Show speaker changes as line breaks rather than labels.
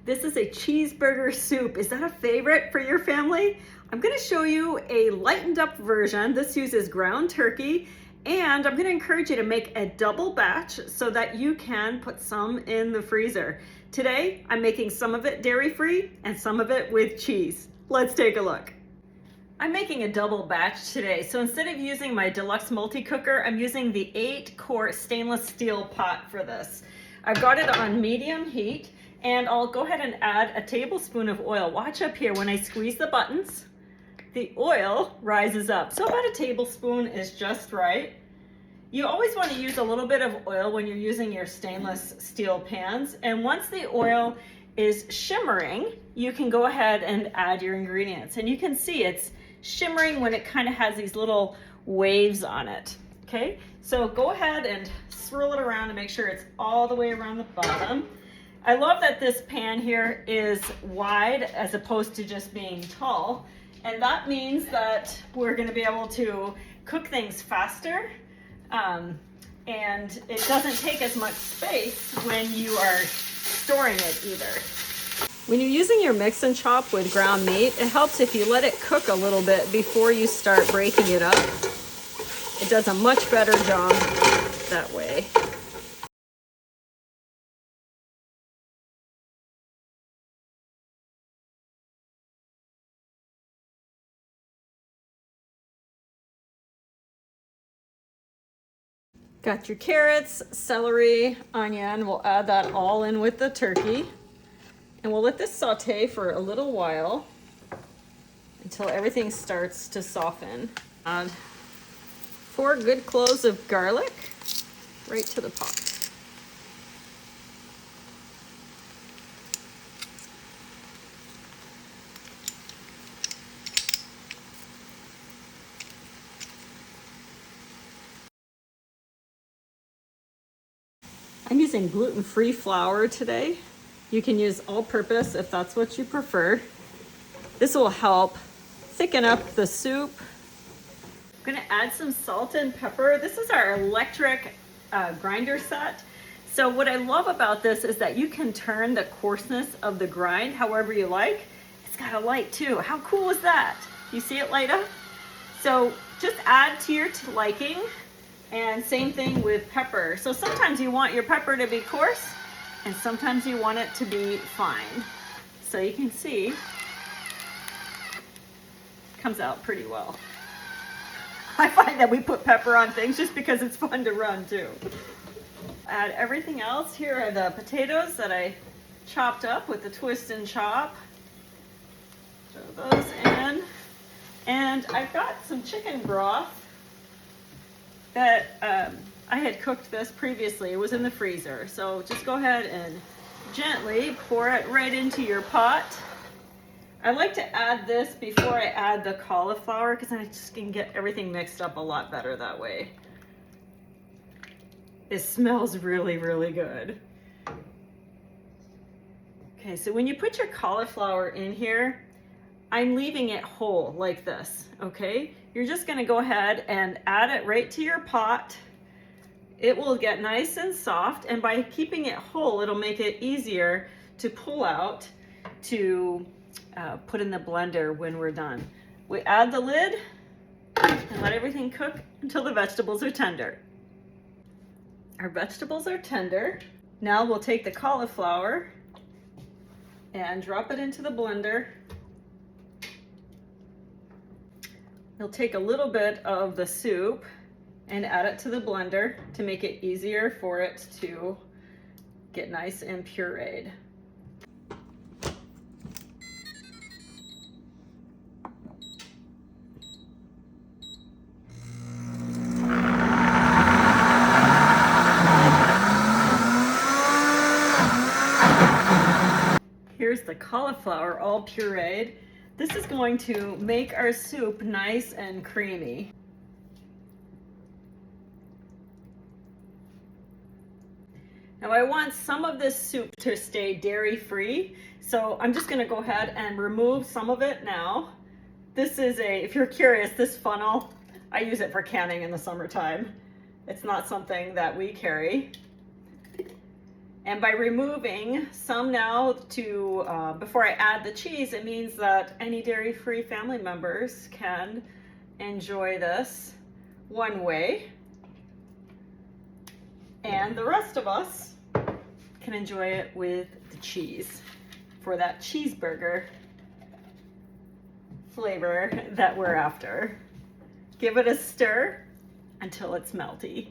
This is a cheeseburger soup. Is that a favorite for your family? I'm gonna show you a lightened up version. This uses ground turkey, and I'm gonna encourage you to make a double batch so that you can put some in the freezer. Today, I'm making some of it dairy-free and some of it with cheese. Let's take a look. I'm making a double batch today. So instead of using my deluxe multi-cooker, I'm using the 8-quart stainless steel pot for this. I've got it on medium heat, and I'll go ahead and add a tablespoon of oil. Watch up here, when I squeeze the buttons, the oil rises up. So about a tablespoon is just right. You always want to use a little bit of oil when you're using your stainless steel pans. And once the oil is shimmering, you can go ahead and add your ingredients. And you can see it's shimmering when it kind of has these little waves on it. Okay, so go ahead and swirl it around and make sure it's all the way around the bottom. I love that this pan here is wide as opposed to just being tall. And that means that we're going to be able to cook things faster. And it doesn't take as much space when you are storing it either. When you're using your mix and chop with ground meat, it helps if you let it cook a little bit before you start breaking it up. It does a much better job that way. Got your carrots, celery, onion. We'll add that all in with the turkey. And we'll let this saute for a little while until everything starts to soften. Add 4 good cloves of garlic right to the pot. I'm using gluten-free flour today. You can use all-purpose if that's what you prefer. This will help thicken up the soup. I'm gonna add some salt and pepper. This is our electric grinder set. So what I love about this is that you can turn the coarseness of the grind however you like. It's got a light too. How cool is that? You see it light up? So just add to your liking. And same thing with pepper. So sometimes you want your pepper to be coarse, and sometimes you want it to be fine. So you can see, it comes out pretty well. I find that we put pepper on things just because it's fun to run too. Add everything else. Here are the potatoes that I chopped up with the twist and chop. Throw those in. And I've got some chicken broth that I had cooked this previously. It was in the freezer. So just go ahead and gently pour it right into your pot. I like to add this before I add the cauliflower because I just can get everything mixed up a lot better that way. It smells really, really good. Okay, so when you put your cauliflower in here, I'm leaving it whole like this, okay? You're just gonna go ahead and add it right to your pot. It will get nice and soft, and by keeping it whole, it'll make it easier to pull out to put in the blender when we're done. We add the lid and let everything cook until the vegetables are tender. Our vegetables are tender. Now we'll take the cauliflower and drop it into the blender. You'll take a little bit of the soup and add it to the blender to make it easier for it to get nice and pureed. Here's the cauliflower all pureed. This is going to make our soup nice and creamy. Now I want some of this soup to stay dairy-free, so I'm just gonna go ahead and remove some of it now. This is if you're curious, this funnel, I use it for canning in the summertime. It's not something that we carry. And by removing some now before I add the cheese, it means that any dairy-free family members can enjoy this one way, and the rest of us can enjoy it with the cheese for that cheeseburger flavor that we're after. Give it a stir until it's melty.